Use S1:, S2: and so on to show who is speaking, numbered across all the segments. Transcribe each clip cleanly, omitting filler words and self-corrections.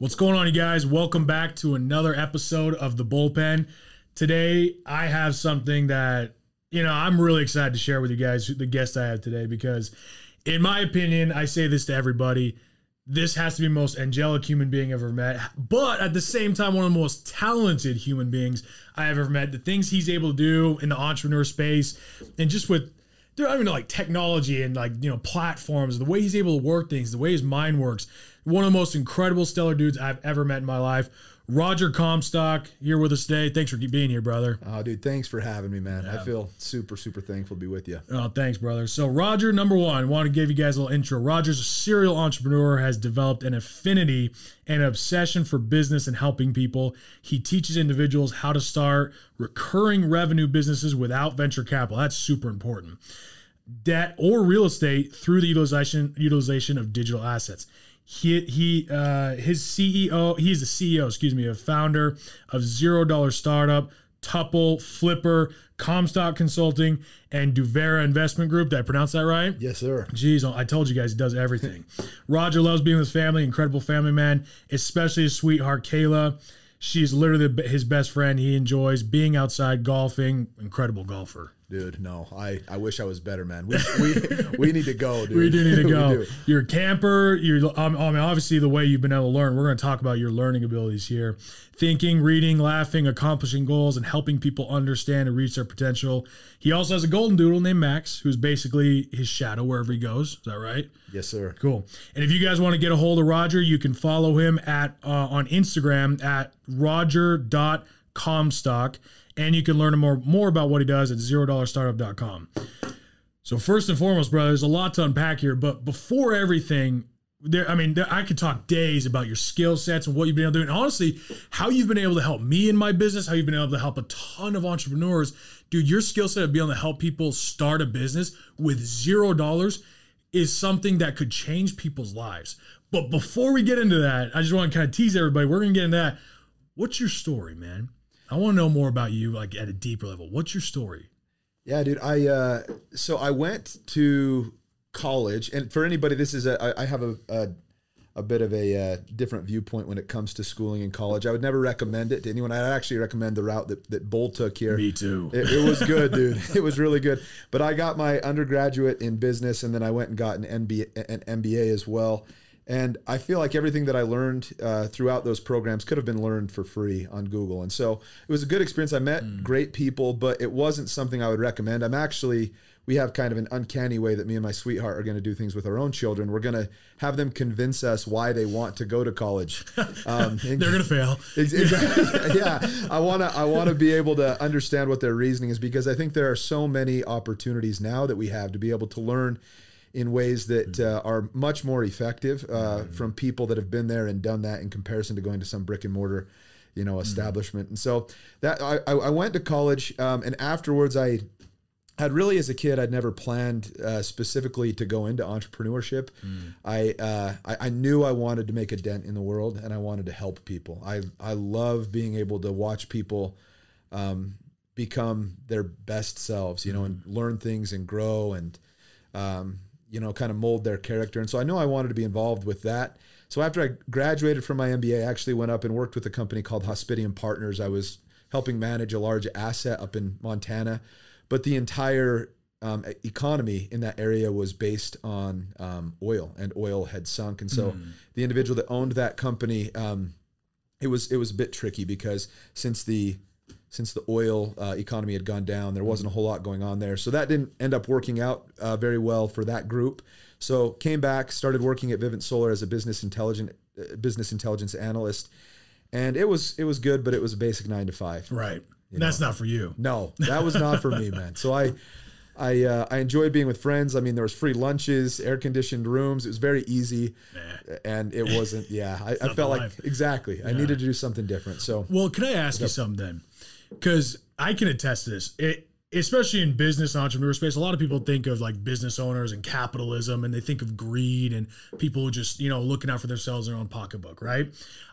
S1: What's going on, you guys? Welcome back to another episode of The Bullpen. Today, I have something that, I'm really excited to share with you guys, the guest I have today, because in my opinion, I say this to everybody, this has to be the most angelic human being I've ever met, but at the same time, one of the most talented human beings I have ever met. The things he's able to do in the entrepreneur space and just with, I don't even know, like technology and platforms, the way he's able to work things, the way his mind works. One of the most incredible, stellar dudes I've ever met in my life. Roger Comstock here with us today. Thanks for being here, brother.
S2: Oh, dude, thanks for having me, man. Yeah. I feel super, super thankful to be with you.
S1: Oh, thanks, brother. So Roger, number one, I want to give you guys a little intro. Roger's a serial entrepreneur, has developed an affinity and obsession for business and helping people. He teaches individuals how to start recurring revenue businesses without venture capital. That's super important. Debt or real estate through the utilization of digital assets. He's the CEO, founder of $0 startup, Tuple, Flipper, Comstock Consulting, and Duvera Investment Group. Did I pronounce that right?
S2: Yes, sir.
S1: Jeez, I told you guys he does everything. Roger loves being with his family, incredible family man, especially his sweetheart, Kayla. She's literally his best friend. He enjoys being outside, golfing, incredible golfer.
S2: Dude, no, I wish I was better, man. We need to go, dude.
S1: We do need to go. You're a camper. Obviously, the way you've been able to learn. We're going to talk about your learning abilities here. Thinking, reading, laughing, accomplishing goals, and helping people understand and reach their potential. He also has a Goldendoodle named Max, who's basically his shadow wherever he goes. Is that right?
S2: Yes, sir.
S1: Cool. And if you guys want to get a hold of Roger, you can follow him on Instagram at roger.comstock. And you can learn more about what he does at $0startup.com. So first and foremost, brother, there's a lot to unpack here. But before everything, I could talk days about your skill sets and what you've been able to do. And honestly, how you've been able to help me in my business, how you've been able to help a ton of entrepreneurs. Dude, your skill set of being able to help people start a business with $0 is something that could change people's lives. But before we get into that, I just want to kind of tease everybody. We're going to get into that. What's your story, man? I want to know more about you, like at a deeper level. What's your story?
S2: Yeah, dude. So I went to college, and for anybody, I have a bit of a different viewpoint when it comes to schooling in college. I would never recommend it to anyone. I'd actually recommend the route that Bull took here.
S1: Me too.
S2: It was good, dude. It was really good. But I got my undergraduate in business, and then I went and got an MBA as well. And I feel like everything that I learned throughout those programs could have been learned for free on Google. And so it was a good experience. I met great people, but it wasn't something I would recommend. We have kind of an uncanny way that me and my sweetheart are going to do things with our own children. We're going to have them convince us why they want to go to college.
S1: They're going to fail.
S2: Exactly. Yeah. I want to be able to understand what their reasoning is, because I think there are so many opportunities now that we have to be able to learn in ways that are much more effective from people that have been there and done that, in comparison to going to some brick and mortar, establishment. And so that I went to college, and afterwards I had really, as a kid, I'd never planned specifically to go into entrepreneurship. I knew I wanted to make a dent in the world, and I wanted to help people. I love being able to watch people become their best selves, and learn things and grow and kind of mold their character. And so I know I wanted to be involved with that. So after I graduated from my MBA, I actually went up and worked with a company called Hospitium Partners. I was helping manage a large asset up in Montana, but the entire economy in that area was based on oil, and oil had sunk. And so the individual that owned that company, it was a bit tricky, because since the oil economy had gone down, there wasn't a whole lot going on there. So that didn't end up working out very well for that group. So came back, started working at Vivint Solar as a business intelligence analyst. And it was good, but it was a basic 9 to 5.
S1: Right. That's not for you.
S2: No, that was not for me, man. So I enjoyed being with friends. I mean, there was free lunches, air-conditioned rooms. It was very easy, and it wasn't, I felt like, exactly, I needed to do something different. So,
S1: well, can I ask you something then? Because I can attest to this. Especially in business and entrepreneur space, a lot of people think of like business owners and capitalism, and they think of greed and people just, looking out for themselves in their own pocketbook, right?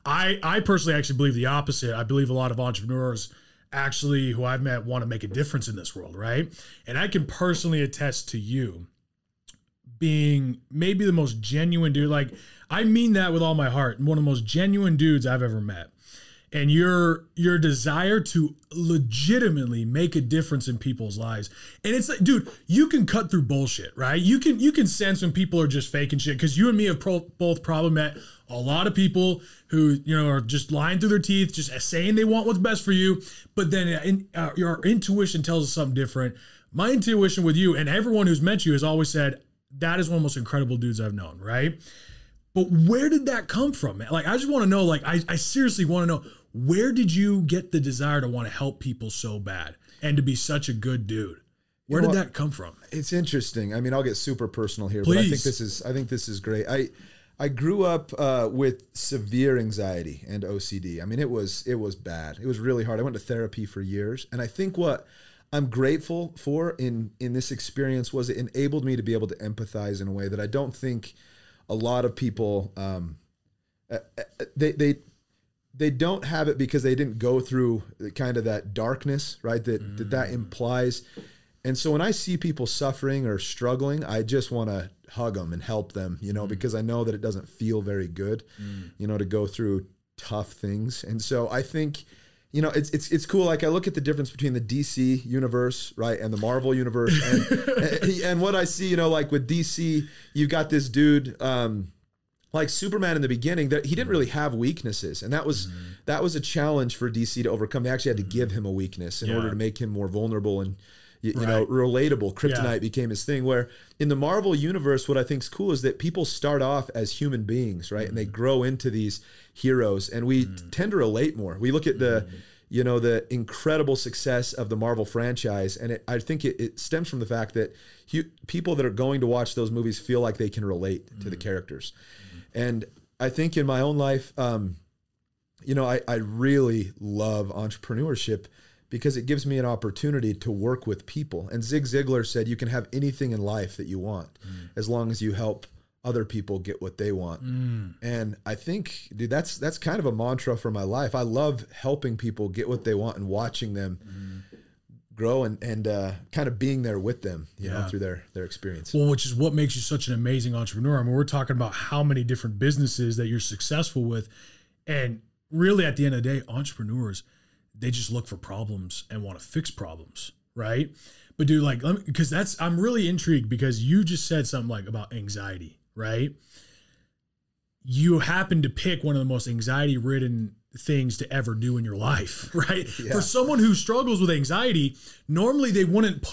S1: I personally actually believe the opposite. I believe a lot of entrepreneurs actually who I've met want to make a difference in this world, right? And I can personally attest to you being maybe the most genuine dude. Like, I mean that with all my heart. One of the most genuine dudes I've ever met. And your desire to legitimately make a difference in people's lives. And it's like, dude, you can cut through bullshit, right? You can sense when people are just faking shit, because you and me have both probably met a lot of people who, you know, are just lying through their teeth, just saying they want what's best for you. But then your intuition tells us something different. My intuition with you and everyone who's met you has always said, that is one of the most incredible dudes I've known, right? But where did that come from, man? Like, I just want to know, like, I seriously want to know, where did you get the desire to want to help people so bad and to be such a good dude? Where did that come from?
S2: It's interesting. I mean, I'll get super personal here,
S1: Please.
S2: but I think this is great. I grew up with severe anxiety and OCD. I mean, it was bad. It was really hard. I went to therapy for years, and I think what I'm grateful for in this experience was it enabled me to be able to empathize in a way that I don't think a lot of people they don't have it, because they didn't go through kind of that darkness, right? That implies. And so when I see people suffering or struggling, I just want to hug them and help them, you know, because I know that it doesn't feel very good, you know, to go through tough things. And so I think, you know, it's cool. Like, I look at the difference between the DC universe, right, and the Marvel universe, and what I see, you know, like with DC, you've got this dude, like Superman in the beginning, that he didn't really have weaknesses, and that was a challenge for DC to overcome. They actually had to give him a weakness in order to make him more vulnerable and you know, relatable. Kryptonite became his thing. Where in the Marvel universe, what I think is cool is that people start off as human beings, right, and they grow into these heroes, and we tend to relate more. We look at the you know, the incredible success of the Marvel franchise, and I think it stems from the fact that people that are going to watch those movies feel like they can relate to the characters. And I think in my own life, you know, I really love entrepreneurship because it gives me an opportunity to work with people. And Zig Ziglar said, you can have anything in life that you want as long as you help other people get what they want. And I think, dude, that's kind of a mantra for my life. I love helping people get what they want and watching them grow and kind of being there with them, you know, through their experience.
S1: Well, which is what makes you such an amazing entrepreneur. I mean, we're talking about how many different businesses that you're successful with. And really, at the end of the day, entrepreneurs, they just look for problems and want to fix problems, right? But dude, like, because I'm really intrigued, because you just said something like about anxiety, right? You happen to pick one of the most anxiety-ridden things to ever do in your life, right? Yeah. For someone who struggles with anxiety, normally they wouldn't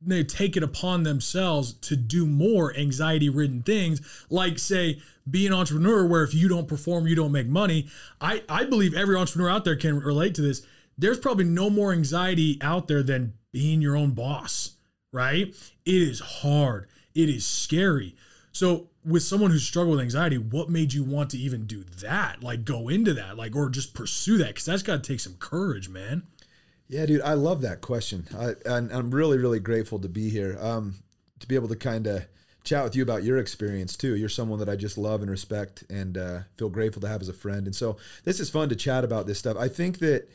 S1: they take it upon themselves to do more anxiety-ridden things, like, say, be an entrepreneur, where if you don't perform, you don't make money. I believe every entrepreneur out there can relate to this. There's probably no more anxiety out there than being your own boss, right? It is hard. It is scary. So with someone who's struggled with anxiety, what made you want to even do that? Like, go into that, like, or just pursue that? Because that's got to take some courage, man.
S2: Yeah, dude, I love that question. I'm really, really grateful to be here, to be able to kind of chat with you about your experience too. You're someone that I just love and respect, and feel grateful to have as a friend. And so this is fun to chat about this stuff. I think that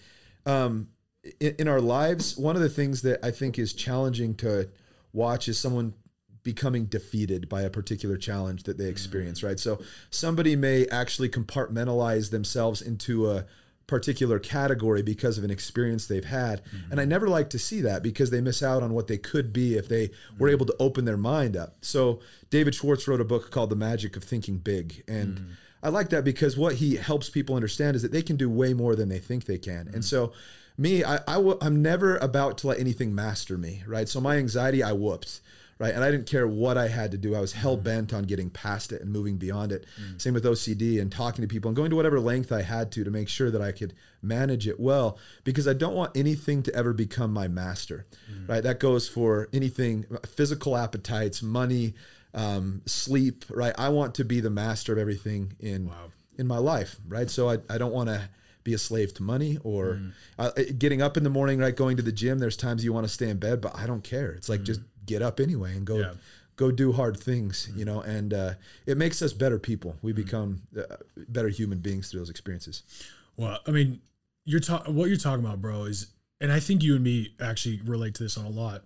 S2: in our lives, one of the things that I think is challenging to watch is someone becoming defeated by a particular challenge that they experience, right? So somebody may actually compartmentalize themselves into a particular category because of an experience they've had. And I never like to see that, because they miss out on what they could be if they were able to open their mind up. So David Schwartz wrote a book called The Magic of Thinking Big. And I like that because what he helps people understand is that they can do way more than they think they can. And so me, I'm never about to let anything master me, right? So my anxiety, I whooped. Right. And I didn't care what I had to do. I was hell bent on getting past it and moving beyond it. Same with OCD, and talking to people and going to whatever length I had to make sure that I could manage it well, because I don't want anything to ever become my master. Right. That goes for anything, physical appetites, money, sleep. Right. I want to be the master of everything in my life. Right. So I don't want to be a slave to money or getting up in the morning, right? Going to the gym. There's times you want to stay in bed, but I don't care. It's like, just get up anyway and go do hard things, you know, and it makes us better people. We become better human beings through those experiences. Well,
S1: I mean, what you're talking about, bro, is, and I think you and me actually relate to this on a lot,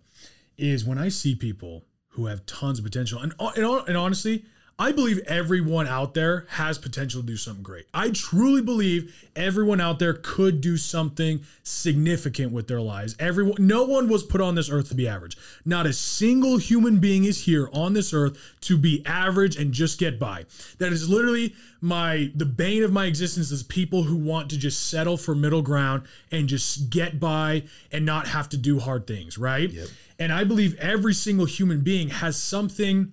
S1: is when I see people who have tons of potential. And honestly, I believe everyone out there has potential to do something great. I truly believe everyone out there could do something significant with their lives. No one was put on this earth to be average. Not a single human being is here on this earth to be average and just get by. That is literally the bane of my existence, is people who want to just settle for middle ground and just get by and not have to do hard things, right?
S2: Yep.
S1: And I believe every single human being has something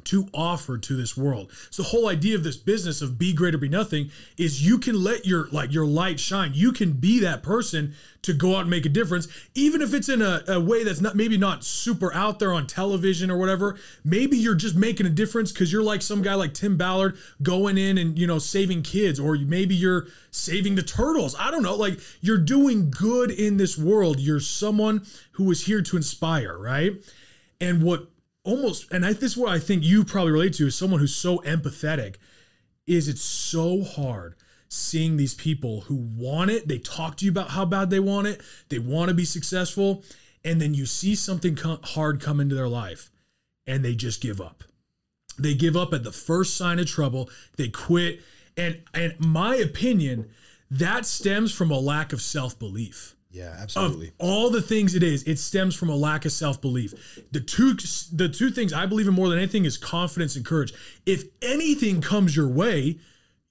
S1: to offer to this world. So the whole idea of this business of be great or be nothing is you can let your light shine. You can be that person to go out and make a difference, even if it's in a way that's maybe not super out there on television or whatever. Maybe you're just making a difference because you're like some guy like Tim Ballard going in and, saving kids, or maybe you're saving the turtles. I don't know. Like, you're doing good in this world. You're someone who is here to inspire, right? And this is what I think you probably relate to, as someone who's so empathetic, is it's so hard seeing these people who want it. They talk to you about how bad they want it. They want to be successful. And then you see something hard come into their life and they just give up. They give up at the first sign of trouble. They quit. And my opinion, that stems from a lack of self-belief.
S2: Yeah, absolutely.
S1: Of all the things it stems from a lack of self-belief. The two things I believe in more than anything is confidence and courage. If anything comes your way,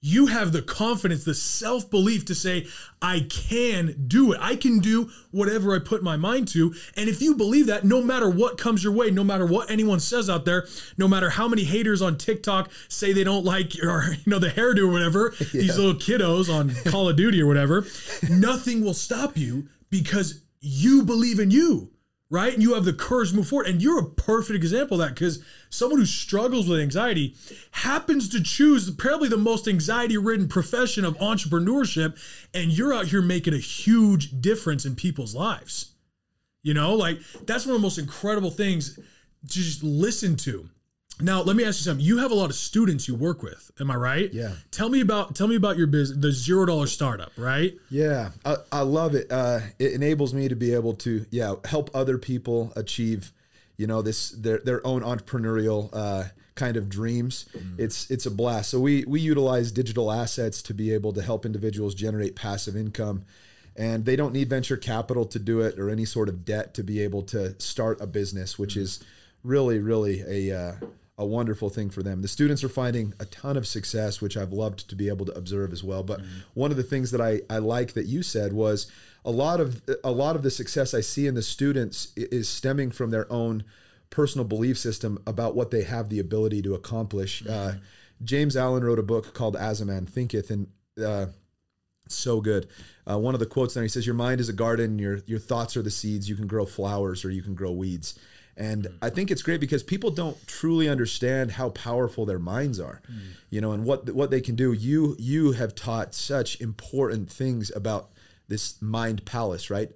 S1: you have the confidence, the self-belief to say, I can do it. I can do whatever I put my mind to. And if you believe that, no matter what comes your way, no matter what anyone says out there, no matter how many haters on TikTok say they don't like your, the hairdo or whatever, these little kiddos on Call of Duty or whatever, nothing will stop you because you believe in you, right? And you have the courage to move forward. And you're a perfect example of that, because someone who struggles with anxiety happens to choose probably the most anxiety-ridden profession of entrepreneurship, and you're out here making a huge difference in people's lives. That's one of the most incredible things to just listen to. Now, let me ask you something. You have a lot of students you work with. Am I right?
S2: Yeah.
S1: Tell me about your business, the $0 startup, right?
S2: Yeah. I love it. It enables me to be able to, help other people achieve, their own entrepreneurial, kind of dreams. It's a blast. So we utilize digital assets to be able to help individuals generate passive income, and they don't need venture capital to do it or any sort of debt to be able to start a business, which is really, really a wonderful thing for them. The students are finding a ton of success, which I've loved to be able to observe as well. But one of the things that I like that you said was a lot of the success I see in the students is stemming from their own personal belief system about what they have the ability to accomplish. James Allen wrote a book called As a Man Thinketh, and so good. One of the quotes there, he says, your mind is a garden, your thoughts are the seeds. You can grow flowers or you can grow weeds. And I think it's great because people don't truly understand how powerful their minds are, and what they can do. You have taught such important things about this mind palace, right?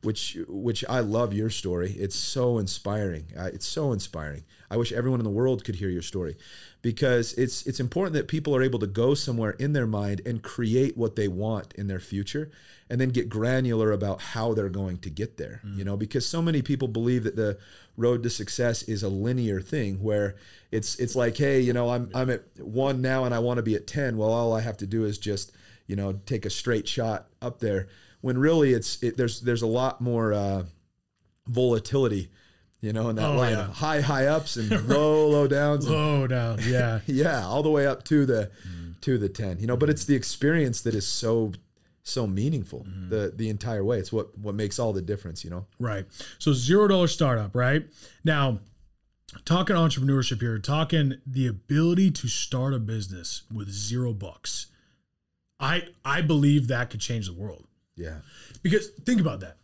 S2: Which I love your story. It's so inspiring. It's so inspiring. I wish everyone in the world could hear your story, because it's important that people are able to go somewhere in their mind and create what they want in their future, and then get granular about how they're going to get there, because so many people believe that the road to success is a linear thing where it's like, hey, I'm at 1 now and I want to be at 10. Well, all I have to do is just, take a straight shot up there, when really there's a lot more volatility, in that line of high ups and low downs.
S1: Low down, yeah.
S2: Yeah, all the way up to the 10, but it's the experience that is so meaningful the entire way. It's what makes all the difference,
S1: Right. So $0 startup, right? Now, talking entrepreneurship here, talking the ability to start a business with $0. I believe that could change the world.
S2: Yeah.
S1: Because think about that.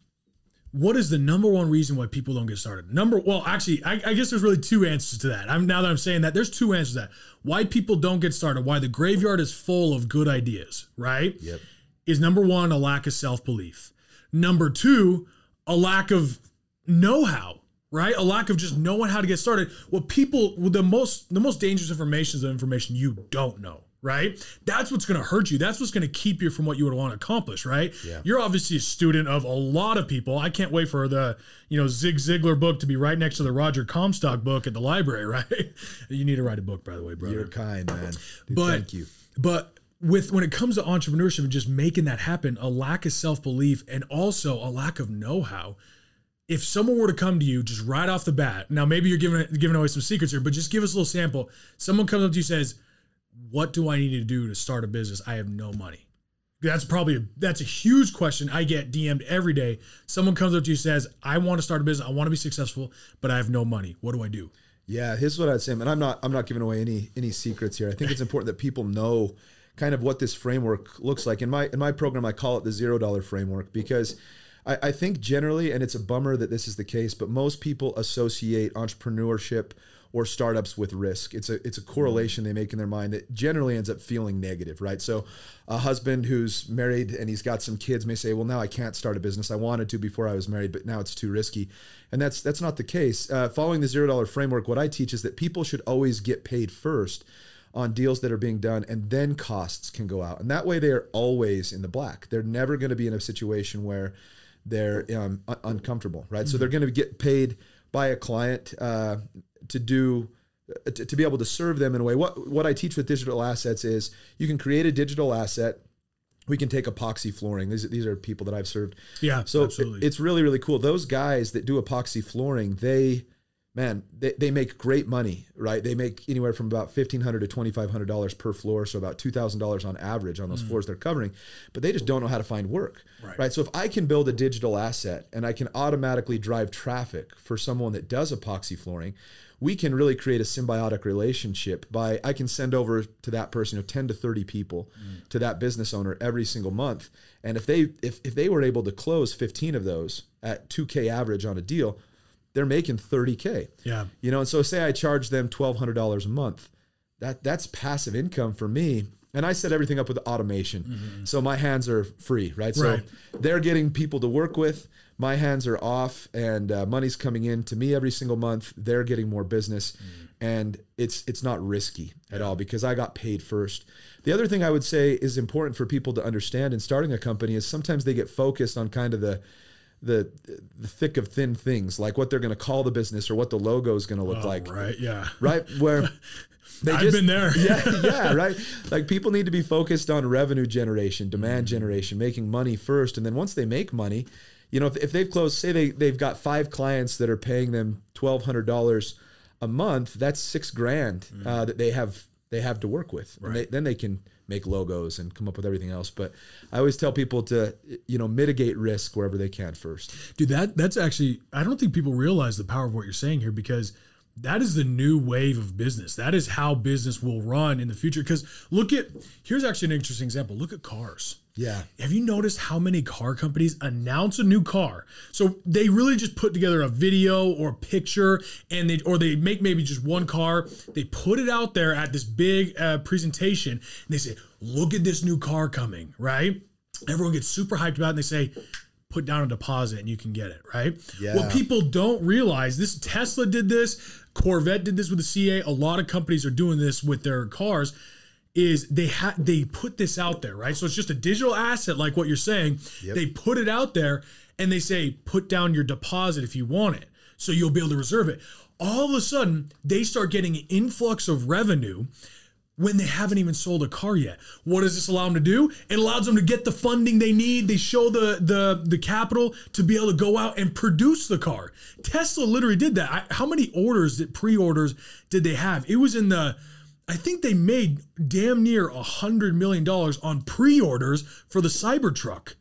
S1: What is the number one reason why people don't get started? I guess there's really two answers to that. Now that I'm saying that, there's two answers to that. Why people don't get started, why the graveyard is full of good ideas, right?
S2: Yep.
S1: Is number one, a lack of self-belief. Number two, a lack of know-how, right? A lack of just knowing how to get started. The most dangerous information is the information you don't know, right? That's what's going to hurt you. That's what's going to keep you from what you would want to accomplish, right?
S2: Yeah.
S1: You're obviously a student of a lot of people. I can't wait for the, Zig Ziglar book to be right next to the Roger Comstock book at the library, right? You need to write a book, by the way, brother.
S2: You're kind, man. Dude, thank you.
S1: But when it comes to entrepreneurship and just making that happen, a lack of self-belief and also a lack of know-how. If someone were to come to you just right off the bat, now maybe you're giving away some secrets here, but just give us a little sample. Someone comes up to you and says, what do I need to do to start a business? I have no money. That's a huge question. I get DM'd every day. Someone comes up to you and says, I want to start a business. I want to be successful, but I have no money. What do I do?
S2: Yeah, here's what I'd say, and I'm not giving away any secrets here. I think it's important that people know kind of what this framework looks like. In my program, I call it the $0 framework, because I think generally, and it's a bummer that this is the case, but most people associate entrepreneurship or startups with risk. It's a correlation they make in their mind that generally ends up feeling negative, right? So a husband who's married and he's got some kids may say, well, now I can't start a business. I wanted to before I was married, but now it's too risky. And that's not the case. Following the $0 framework, what I teach is that people should always get paid first on deals that are being done, and then costs can go out. And that way they are always in the black. They're never going to be in a situation where they're uncomfortable, right? Mm-hmm. So they're going to get paid by a client to be able to serve them in a way. What I teach with digital assets is you can create a digital asset. We can take epoxy flooring. These are people that I've served. Yeah, so absolutely. It's really, really cool. Those guys that do epoxy flooring, they make great money, right? They make anywhere from about $1,500 to $2,500 per floor, so about $2,000 on average on those floors they're covering, but they just don't know how to find work, right? So if I can build a digital asset and I can automatically drive traffic for someone that does epoxy flooring, we can really create a symbiotic relationship by, I can send over to that person 10 to 30 people to that business owner every single month. And if they were able to close 15 of those at $2K average on a deal, they're making $30K. Yeah. And so say I charge them $1,200 a month. That's passive income for me. And I set everything up with automation. Mm-hmm. So my hands are free, right? So they're getting people to work with. My hands are off, and money's coming in to me every single month. They're getting more business, and it's not risky at all because I got paid first. The other thing I would say is important for people to understand in starting a company is sometimes they get focused on kind of the thick of thin things, like what they're going to call the business or what the logo is going to look like. Right. Yeah. Right. Where
S1: I've been there.
S2: Yeah. Right. Like people need to be focused on revenue generation, demand generation, making money first. And then once they make money, if they've closed, say they've got 5 clients that are paying them $1,200 a month, that's $6,000 that they have to work with. Right. And then they can make logos and come up with everything else. But I always tell people to, mitigate risk wherever they can first.
S1: Dude, that's actually, I don't think people realize the power of what you're saying here, because that is the new wave of business. That is how business will run in the future. Because here's actually an interesting example. Look at cars. Yeah. Have you noticed how many car companies announce a new car? So they really just put together a video or a picture, and they make maybe just one car. They put it out there at this big presentation, and they say, look at this new car coming, right? Everyone gets super hyped about it, and they say, put down a deposit and you can get it, right? Yeah. What people don't realize, this Tesla did this, Corvette did this with the CA, a lot of companies are doing this with their cars, is they put this out there, right? So it's just a digital asset like what you're saying. Yep. They put it out there and they say, put down your deposit if you want it. So you'll be able to reserve it. All of a sudden, they start getting an influx of revenue when they haven't even sold a car yet. What does this allow them to do? It allows them to get the funding they need. They show the capital to be able to go out and produce the car. Tesla literally did that. How many pre-orders did they have? It was I think they made damn near $100 million on pre-orders for the Cybertruck.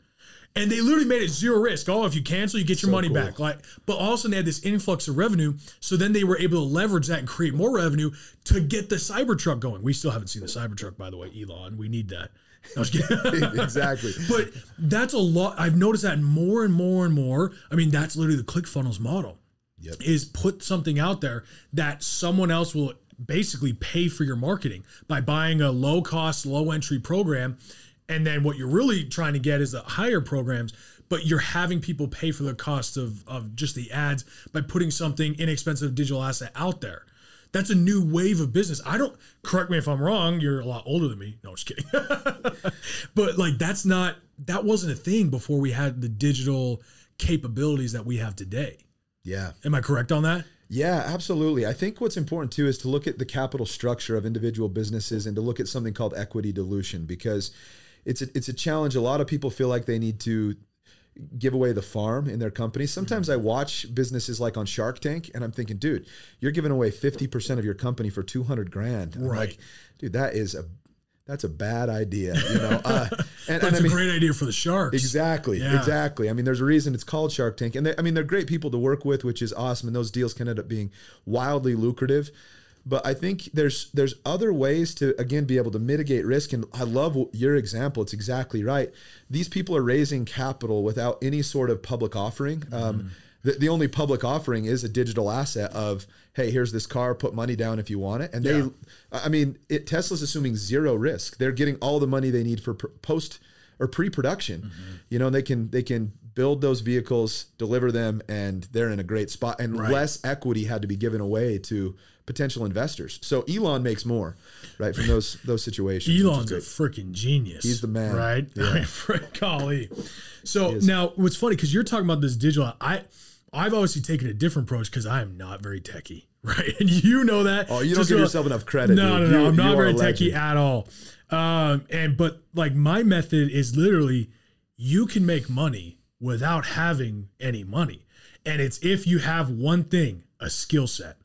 S1: And they literally made it zero risk. Oh, if you cancel, you get your money back. But also they had this influx of revenue. So then they were able to leverage that and create more revenue to get the Cybertruck going. We still haven't seen the Cybertruck, by the way, Elon. We need that. I was kidding.
S2: Exactly.
S1: But that's a lot. I've noticed that more and more and more. I mean, that's literally the ClickFunnels model. Yep. Is put something out there that someone else will basically pay for your marketing by buying a low cost, low entry program. And then what you're really trying to get is the higher programs, but you're having people pay for the cost of just the ads by putting something inexpensive digital asset out there. That's a new wave of business. Correct me if I'm wrong. You're a lot older than me. No, I'm just kidding. But like, that wasn't a thing before we had the digital capabilities that we have today.
S2: Yeah.
S1: Am I correct on that?
S2: Yeah, absolutely. I think what's important too is to look at the capital structure of individual businesses and to look at something called equity dilution, because it's a challenge. A lot of people feel like they need to give away the farm in their company. Sometimes I watch businesses like on Shark Tank and I'm thinking, dude, you're giving away 50% of your company for 200 grand. I'm like, dude, that's a bad idea, you know.
S1: That's a great idea for the sharks.
S2: Exactly, exactly. I mean, there's a reason it's called Shark Tank, and they're great people to work with, which is awesome, and those deals can end up being wildly lucrative. But I think there's other ways to, again, be able to mitigate risk. And I love your example. It's exactly right. These people are raising capital without any sort of public offering. The only public offering is a digital asset of, hey, here's this car, put money down if you want it. And Tesla's assuming zero risk. They're getting all the money they need for post or pre-production. You know, they can build those vehicles, deliver them, and they're in a great spot. And less equity had to be given away to potential investors. So Elon makes more, right, from those situations.
S1: Elon's a freaking genius.
S2: He's the man,
S1: right?
S2: Yeah.
S1: I mean, golly. So now, what's funny, because you're talking about this digital, I've obviously taken a different approach because I am not very techie, right? And you know that.
S2: Oh, you don't give yourself enough credit.
S1: No,
S2: dude.
S1: I'm not very techie at all. But like my method is literally, you can make money without having any money. And it's if you have one thing, a skill set.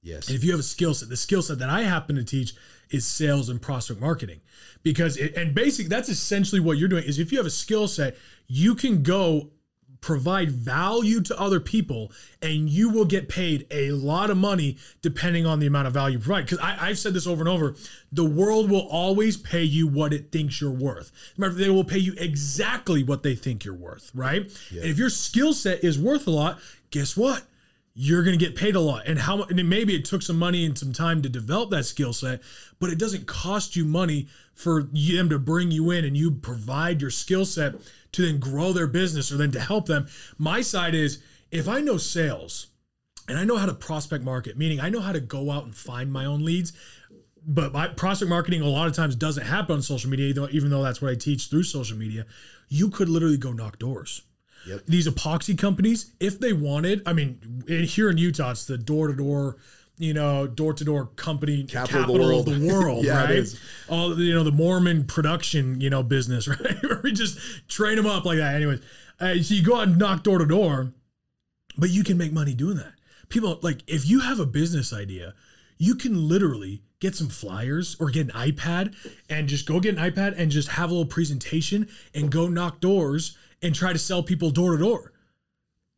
S2: Yes.
S1: And if you have a skill set, the skill set that I happen to teach is sales and prospect marketing, because basically that's essentially what you're doing is if you have a skill set, you can go provide value to other people and you will get paid a lot of money depending on the amount of value you provide. Because I've said this over and over, the world will always pay you what it thinks you're worth. Remember, they will pay you exactly what they think you're worth, right? Yeah. And if your skill set is worth a lot, guess what? You're going to get paid a lot. And maybe it took some money and some time to develop that skill set, but it doesn't cost you money for them to bring you in and you provide your skill set to then grow their business or then to help them. My side is, if I know sales and I know how to prospect market, meaning I know how to go out and find my own leads, but my prospect marketing a lot of times doesn't happen on social media, even though that's what I teach through social media, you could literally go knock doors. Yep. These epoxy companies, if they wanted, I mean, here in Utah, it's the door-to-door, door-to-door company capital of the world, yeah, right? It is. All, the Mormon production, business, right? Where we just train them up like that. Anyways, so you go out and knock door-to-door, but you can make money doing that. People, like, if you have a business idea, you can literally get some flyers or get an iPad and just go get an iPad and just have a little presentation and go knock doors and try to sell people door to door.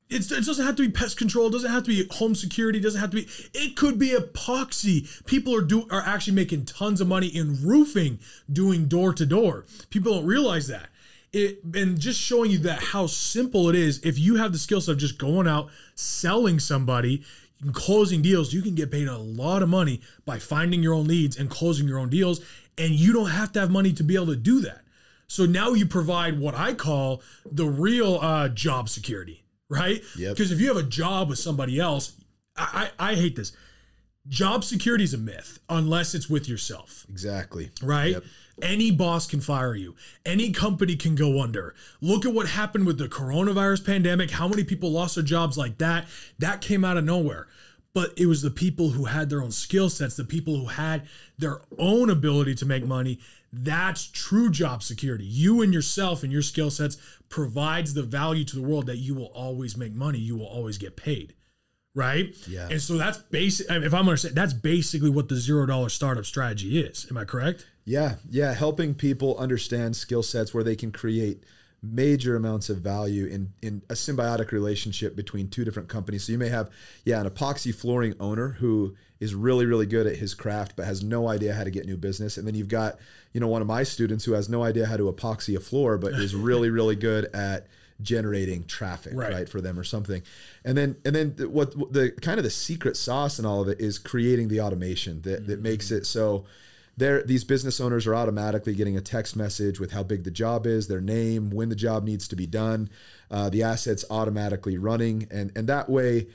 S1: It doesn't have to be pest control. It doesn't have to be home security. It doesn't have to be. It could be epoxy. People are actually making tons of money in roofing doing door to door. People don't realize that. And just showing you that how simple it is. If you have the skill set of just going out, selling somebody, and closing deals, you can get paid a lot of money by finding your own leads and closing your own deals. And you don't have to have money to be able to do that. So now you provide what I call the real job security, right? Because if you have a job with somebody else, I hate this. Job security is a myth unless it's with yourself.
S2: Exactly.
S1: Right? Yep. Any boss can fire you. Any company can go under. Look at what happened with the coronavirus pandemic. How many people lost their jobs like that? That came out of nowhere. But it was the people who had their own skill sets, the people who had their own ability to make money. That's true job security. You and yourself and your skill sets provides the value to the world that you will always make money. You will always get paid. Right?
S2: Yeah. And
S1: so that's basic. If I'm going to say, that's basically what the $0 startup strategy is. Am I correct?
S2: Yeah. Yeah. Helping people understand skill sets where they can create major amounts of value in a symbiotic relationship between two different companies. So you may have, an epoxy flooring owner who is really, really good at his craft, but has no idea how to get new business. And then you've got, one of my students who has no idea how to epoxy a floor, but is really, really good at generating traffic, right, for them or something. And then what the kind of the secret sauce in all of it is creating the automation that makes it so these business owners are automatically getting a text message with how big the job is, their name, when the job needs to be done, the assets automatically running. And that way,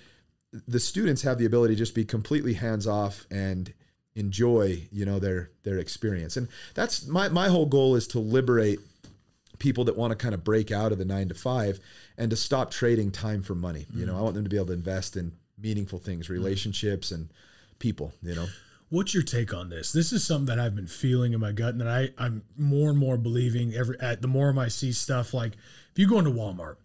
S2: the students have the ability to just be completely hands off and enjoy, their experience. And that's my whole goal, is to liberate people that want to kind of break out of the 9 to 5 and to stop trading time for money. I want them to be able to invest in meaningful things, relationships and people,
S1: What's your take on this? This is something that I've been feeling in my gut, and that I'm more and more believing the more I see stuff. Like, if you go into Walmart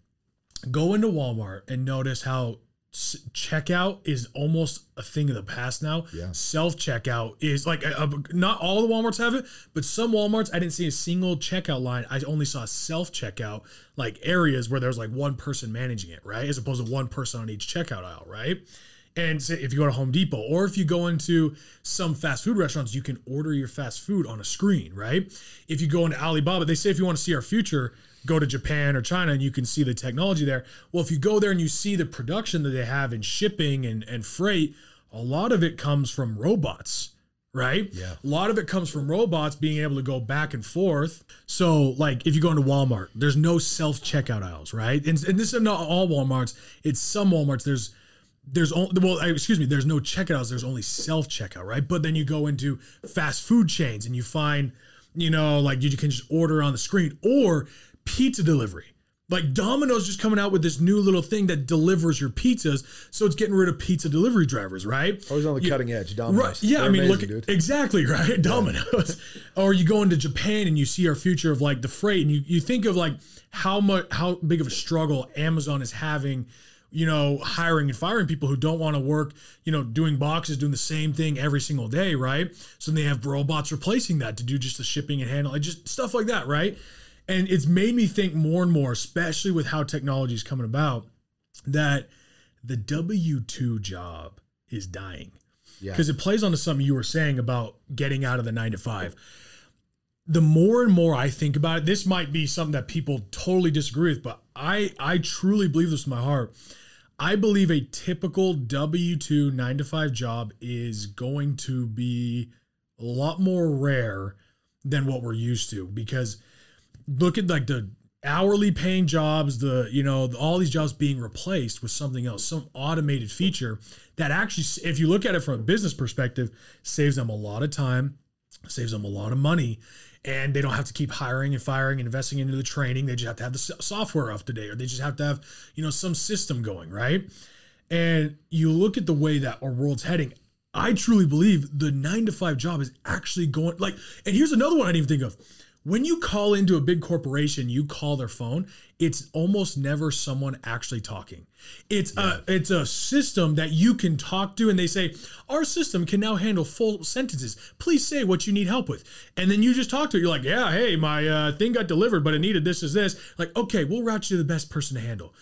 S1: and notice how checkout is almost a thing of the past now.
S2: Yeah.
S1: Self-checkout is like, not all the Walmarts have it, but some Walmarts, I didn't see a single checkout line. I only saw self-checkout, like areas where there's like one person managing it, right? As opposed to one person on each checkout aisle, right? And say if you go to Home Depot, or if you go into some fast food restaurants, you can order your fast food on a screen, right? If you go into Alibaba, they say if you want to see our future, go to Japan or China and you can see the technology there. Well, if you go there and you see the production that they have in shipping and freight, a lot of it comes from robots, right?
S2: Yeah.
S1: A lot of it comes from robots being able to go back and forth. So like if you go into Walmart, there's no self-checkout aisles, right? And this is not all Walmarts. It's some Walmarts. There's no checkout aisles. There's only self-checkout, right? But then you go into fast food chains and you find, like you can just order on the screen, or pizza delivery. Like Domino's just coming out with this new little thing that delivers your pizzas. So it's getting rid of pizza delivery drivers, right?
S2: Always on the cutting edge, Domino's.
S1: Right. Yeah,
S2: They're amazing, dude.
S1: Exactly, right? Domino's. Or you go into Japan and you see our future of like the freight, and you think of like how big of a struggle Amazon is having, hiring and firing people who don't want to work, doing boxes, doing the same thing every single day, right? So they have robots replacing that to do just the shipping and handling, just stuff like that, right? And it's made me think more and more, especially with how technology is coming about, that the W-2 job is dying.
S2: Yeah.
S1: Because it plays onto something you were saying about getting out of the 9 to 5. The more and more I think about it, this might be something that people totally disagree with, but I truly believe this in my heart. I believe a typical W-2 9 to 5 job is going to be a lot more rare than what we're used to, because look at like the hourly paying jobs, all these jobs being replaced with something else, some automated feature that actually, if you look at it from a business perspective, saves them a lot of time, saves them a lot of money, and they don't have to keep hiring and firing and investing into the training. They just have to have the software up to date, or they just have to have, some system going, right? And you look at the way that our world's heading, I truly believe the 9 to 5 job is actually going, like, and here's another one I didn't even think of. When you call into a big corporation, you call their phone, it's almost never someone actually talking. It's a system that you can talk to, and they say, our system can now handle full sentences. Please say what you need help with. And then you just talk to it. You're like, yeah, hey, my thing got delivered, but it needed this is this. Like, okay, we'll route you to the best person to handle.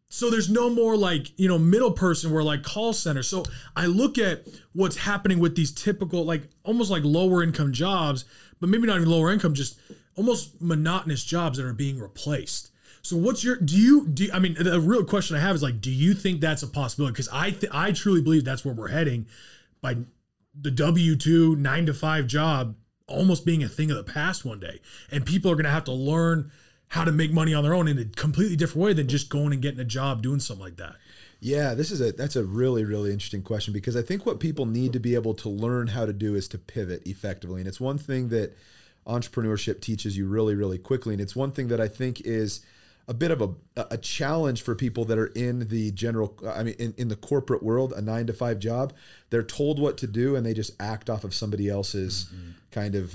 S1: So there's no more like, middle person where like call center. So I look at what's happening with these typical, like almost like lower income jobs, but maybe not even lower income, just almost monotonous jobs that are being replaced. So what's your, the real question I have is like, do you think that's a possibility? Because I truly believe that's where we're heading, by the W-2 9 to 5 job almost being a thing of the past one day. And people are going to have to learn how to make money on their own in a completely different way than just going and getting a job doing something like that.
S2: Yeah, that's a really, really interesting question, because I think what people need to be able to learn how to do is to pivot effectively. And it's one thing that entrepreneurship teaches you really, really quickly. And it's one thing that I think is a bit of a challenge for people that are in the in the corporate world, a 9 to 5 job. They're told what to do and they just act off of somebody else's kind of,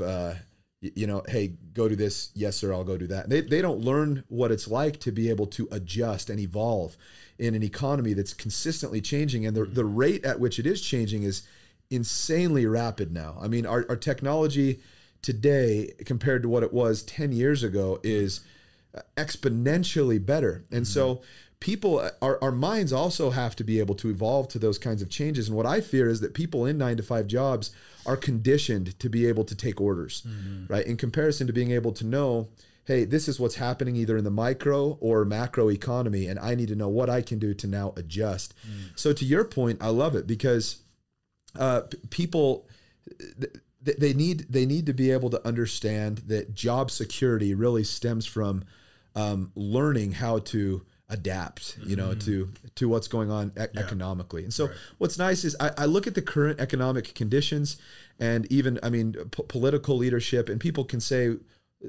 S2: hey, go do this. Yes, sir, I'll go do that. They don't learn what it's like to be able to adjust and evolve in an economy that's consistently changing. And the rate at which it is changing is insanely rapid now. I mean, our technology today compared to what it was 10 years ago is exponentially better. And so people, our minds also have to be able to evolve to those kinds of changes. And what I fear is that people in 9 to 5 jobs are conditioned to be able to take orders, right? In comparison to being able to know, hey, this is what's happening either in the micro or macro economy, and I need to know what I can do to now adjust. So to your point, I love it, because people, they need to be able to understand that job security really stems from learning how to adapt, you know, to what's going on economically. And so what's nice is I look at the current economic conditions and even, I mean, political leadership, and people can say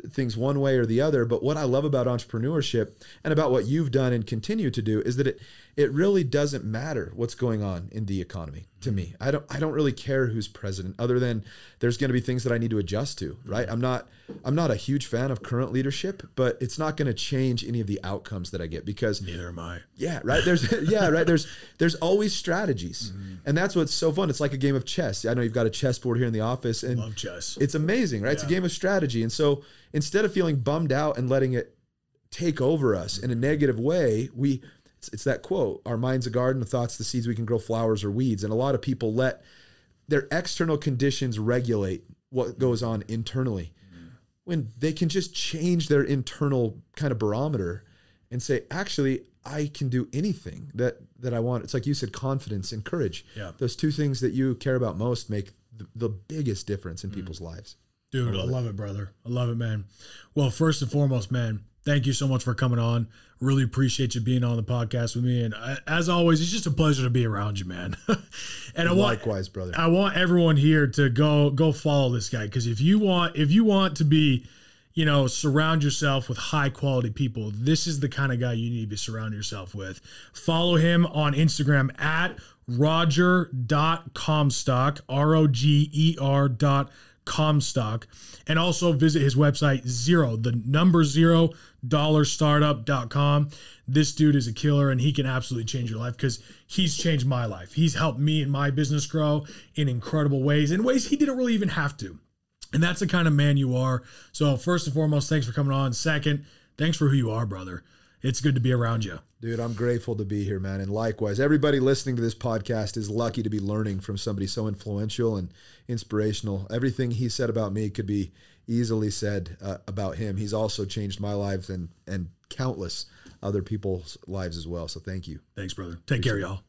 S2: things one way or the other. But what I love about entrepreneurship and about what you've done and continue to do is that it really doesn't matter what's going on in the economy to me. I don't really care who's president, other than there's going to be things that I need to adjust to, right? I'm not a huge fan of current leadership, but it's not going to change any of the outcomes that I get, because
S1: neither am I.
S2: Yeah, right. There's always strategies. And that's what's so fun. It's like a game of chess. I know you've got a chessboard here in the office, and
S1: love chess.
S2: It's amazing, right? Yeah. It's a game of strategy. And so instead of feeling bummed out and letting it take over us in a negative way, it's that quote, our mind's a garden, the thoughts, the seeds, we can grow flowers or weeds. And a lot of people let their external conditions regulate what goes on internally, when they can just change their internal kind of barometer and say, actually, I can do anything that I want. It's like you said, confidence and courage. Yeah. Those two things that you care about most make the biggest difference in people's lives.
S1: Dude, I love it, brother. I love it, man. Well, first and foremost, man, thank you so much for coming on. Really appreciate you being on the podcast with me. And as always, it's just a pleasure to be around you, man. And
S2: likewise, brother.
S1: I want everyone here to go follow this guy, because if you want to be, you know, surround yourself with high quality people, this is the kind of guy you need to surround yourself with. Follow him on Instagram at roger.comstock, roger.comstock, and also visit his website, $0startup.com. This dude is a killer, and he can absolutely change your life, because he's changed my life. He's helped me and my business grow in incredible ways, in ways he didn't really even have to. And that's the kind of man you are. So first and foremost, thanks for coming on. Second, thanks for who you are, brother. It's good to be around you.
S2: Dude, I'm grateful to be here, man. And likewise, everybody listening to this podcast is lucky to be learning from somebody so influential and inspirational. Everything he said about me could be easily said about him. He's also changed my life and countless other people's lives as well. So thank you.
S1: Thanks, brother. Take care, y'all.